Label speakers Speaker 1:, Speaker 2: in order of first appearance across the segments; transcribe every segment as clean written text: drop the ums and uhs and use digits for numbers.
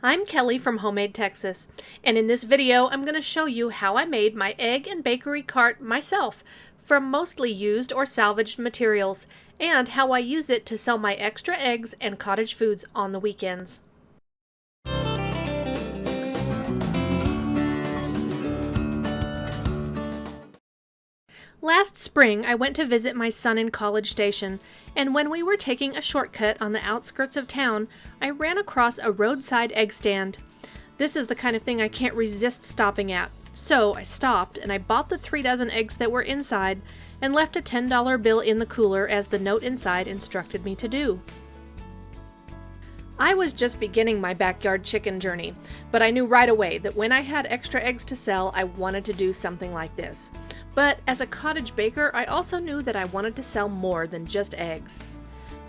Speaker 1: I'm Kelly from Homemade Texas, and in this video I'm going to show you how I made my egg and bakery cart myself from mostly used or salvaged materials, and how I use it to sell my extra eggs and cottage foods on the weekends. Last spring, I went to visit my son in College Station, and when we were taking a shortcut on the outskirts of town, I ran across a roadside egg stand. This is the kind of thing I can't resist stopping at, so I stopped and I bought the 3 dozen eggs that were inside and left a $10 bill in the cooler as the note inside instructed me to do. I was just beginning my backyard chicken journey, but I knew right away that when I had extra eggs to sell, I wanted to do something like this. But as a cottage baker, I also knew that I wanted to sell more than just eggs.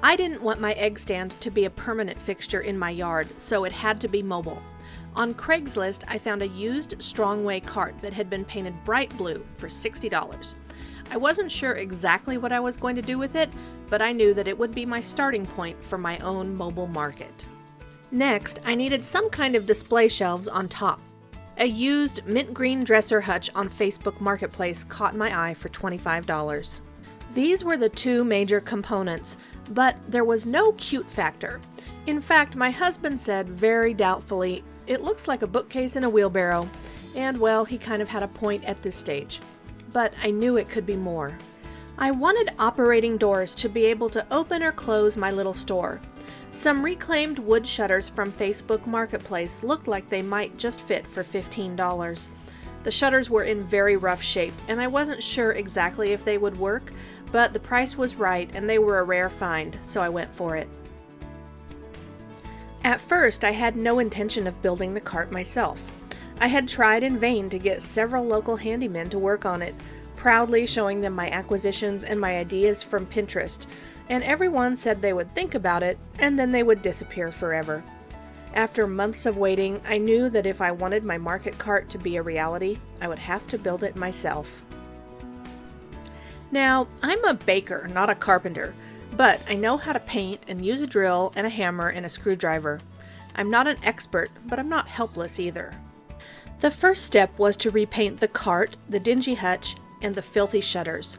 Speaker 1: I didn't want my egg stand to be a permanent fixture in my yard, so it had to be mobile. On Craigslist, I found a used Strongway cart that had been painted bright blue for $60. I wasn't sure exactly what I was going to do with it, but I knew that it would be my starting point for my own mobile market. Next, I needed some kind of display shelves on top. A used mint green dresser hutch on Facebook Marketplace caught my eye for $25. These were the two major components, but there was no cute factor. In fact, my husband said very doubtfully, "It looks like a bookcase in a wheelbarrow." And well, he kind of had a point at this stage. But I knew it could be more. I wanted operating doors to be able to open or close my little store. Some reclaimed wood shutters from Facebook Marketplace looked like they might just fit for $15. The shutters were in very rough shape, and I wasn't sure exactly if they would work, but the price was right and they were a rare find, so I went for it. At first, I had no intention of building the cart myself. I had tried in vain to get several local handymen to work on it, proudly showing them my acquisitions and my ideas from Pinterest, and everyone said they would think about it, and then they would disappear forever. After months of waiting, I knew that if I wanted my market cart to be a reality, I would have to build it myself. Now, I'm a baker, not a carpenter, but I know how to paint and use a drill and a hammer and a screwdriver. I'm not an expert, but I'm not helpless either. The first step was to repaint the cart, the dingy hutch, and the filthy shutters.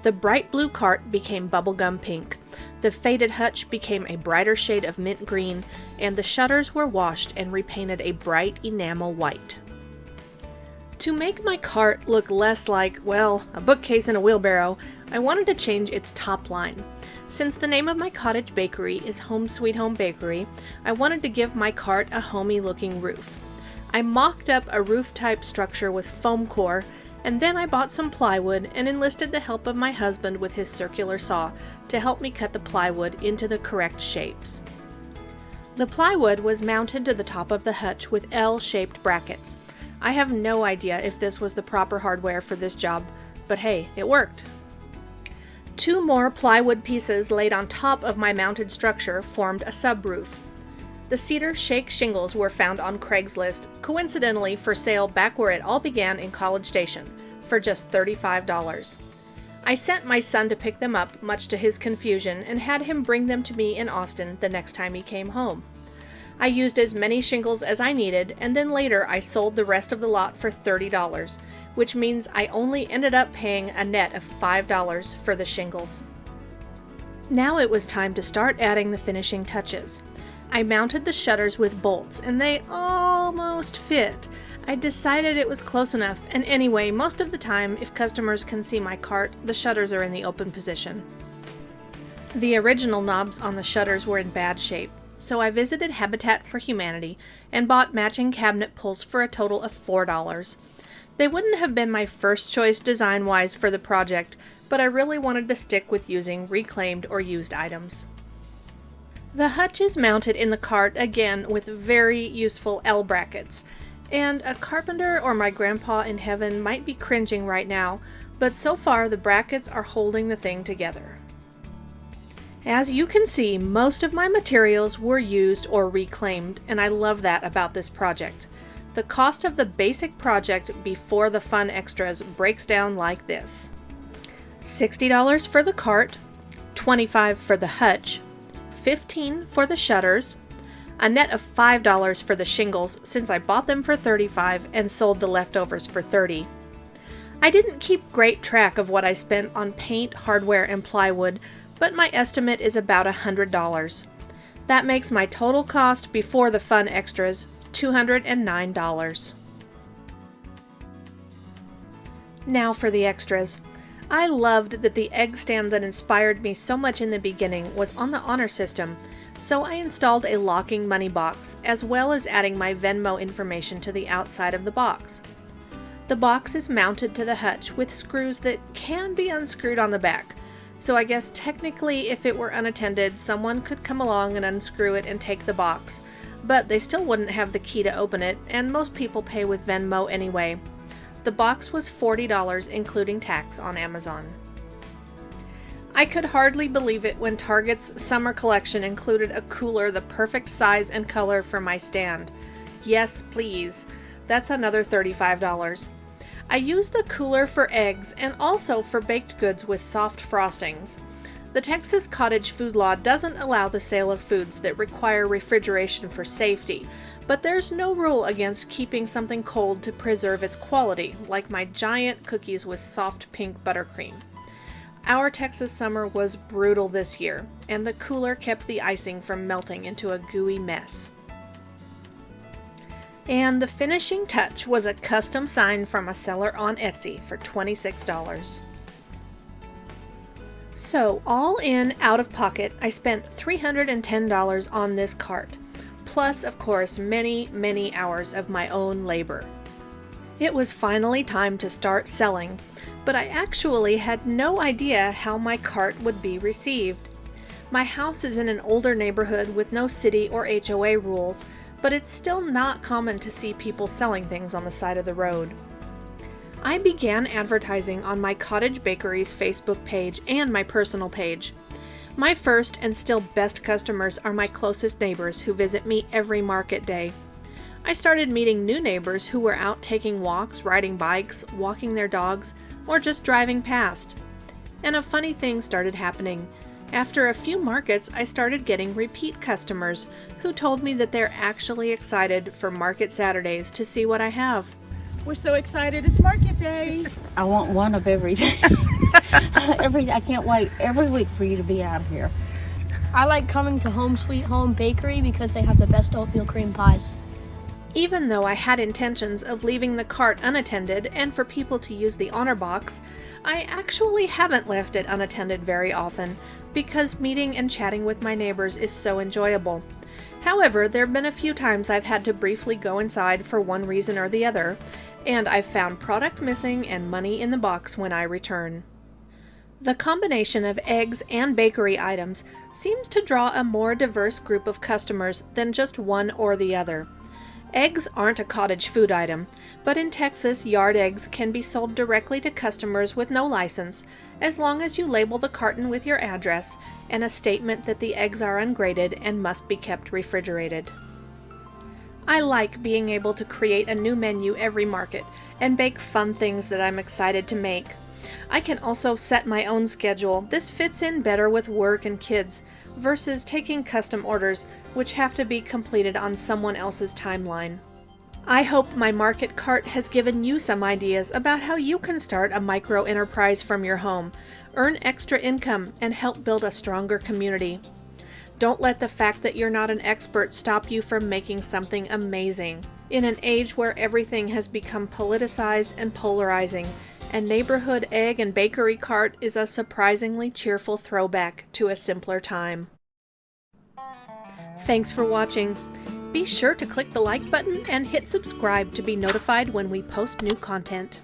Speaker 1: The bright blue cart became bubblegum pink, the faded hutch became a brighter shade of mint green, and the shutters were washed and repainted a bright enamel white. To make my cart look less like, well, a bookcase in a wheelbarrow, I wanted to change its top line. Since the name of my cottage bakery is Home Sweet Home Bakery, I wanted to give my cart a homey looking roof. I mocked up a roof-type structure with foam core, and then I bought some plywood and enlisted the help of my husband with his circular saw to help me cut the plywood into the correct shapes. The plywood was mounted to the top of the hutch with L-shaped brackets. I have no idea if this was the proper hardware for this job, but hey, it worked. 2 more plywood pieces laid on top of my mounted structure formed a subroof. The cedar shake shingles were found on Craigslist, coincidentally for sale back where it all began in College Station, for just $35. I sent my son to pick them up, much to his confusion, and had him bring them to me in Austin the next time he came home. I used as many shingles as I needed, and then later I sold the rest of the lot for $30, which means I only ended up paying a net of $5 for the shingles. Now it was time to start adding the finishing touches. I mounted the shutters with bolts, and they almost fit. I decided it was close enough, and anyway, most of the time, if customers can see my cart, the shutters are in the open position. The original knobs on the shutters were in bad shape, so I visited Habitat for Humanity and bought matching cabinet pulls for a total of $4. They wouldn't have been my first choice design-wise for the project, but I really wanted to stick with using reclaimed or used items. The hutch is mounted in the cart again with very useful L brackets, and a carpenter or my grandpa in heaven might be cringing right now, but so far the brackets are holding the thing together. As you can see, most of my materials were used or reclaimed, and I love that about this project. The cost of the basic project before the fun extras breaks down like this: $60 for the cart, $25 for the hutch, $15 for the shutters, a net of $5 for the shingles since I bought them for $35 and sold the leftovers for $30. I didn't keep great track of what I spent on paint, hardware, and plywood, but my estimate is about $100. That makes my total cost before the fun extras $209. Now for the extras. I loved that the egg stand that inspired me so much in the beginning was on the honor system, so I installed a locking money box, as well as adding my Venmo information to the outside of the box. The box is mounted to the hutch with screws that can be unscrewed on the back, so I guess technically if it were unattended, someone could come along and unscrew it and take the box, but they still wouldn't have the key to open it, and most people pay with Venmo anyway. The box was $40 including tax on Amazon. I could hardly believe it when Target's summer collection included a cooler the perfect size and color for my stand. Yes, please. That's another $35. I used the cooler for eggs and also for baked goods with soft frostings. The Texas cottage food law doesn't allow the sale of foods that require refrigeration for safety, but there's no rule against keeping something cold to preserve its quality, like my giant cookies with soft pink buttercream. Our Texas summer was brutal this year, and the cooler kept the icing from melting into a gooey mess. And the finishing touch was a custom sign from a seller on Etsy for $26. So, all in, out of pocket, I spent $310 on this cart, plus, of course, many, many hours of my own labor. It was finally time to start selling, but I actually had no idea how my cart would be received. My house is in an older neighborhood with no city or HOA rules, but it's still not common to see people selling things on the side of the road. I began advertising on my Cottage Bakery's Facebook page and my personal page. My first and still best customers are my closest neighbors who visit me every market day. I started meeting new neighbors who were out taking walks, riding bikes, walking their dogs, or just driving past. And a funny thing started happening. After a few markets, I started getting repeat customers who told me that they're actually excited for Market Saturdays to see what I have.
Speaker 2: We're so excited, it's market day.
Speaker 3: I want one of everything. I can't wait every week for you to be out here.
Speaker 4: I like coming to Home Sweet Home Bakery because they have the best oatmeal cream pies.
Speaker 1: Even though I had intentions of leaving the cart unattended and for people to use the honor box, I actually haven't left it unattended very often because meeting and chatting with my neighbors is so enjoyable. However, there have been a few times I've had to briefly go inside for one reason or the other, and I've found product missing and money in the box when I return. The combination of eggs and bakery items seems to draw a more diverse group of customers than just one or the other. Eggs aren't a cottage food item, but in Texas, yard eggs can be sold directly to customers with no license, as long as you label the carton with your address and a statement that the eggs are ungraded and must be kept refrigerated. I like being able to create a new menu every market and bake fun things that I'm excited to make. I can also set my own schedule. This fits in better with work and kids, versus taking custom orders which have to be completed on someone else's timeline. I hope my market cart has given you some ideas about how you can start a micro enterprise from your home, earn extra income, and help build a stronger community. Don't let the fact that you're not an expert stop you from making something amazing. In an age where everything has become politicized and polarizing, a neighborhood egg and bakery cart is a surprisingly cheerful throwback to a simpler time. Thanks for watching. Be sure to click the like button and hit subscribe to be notified when we post new content.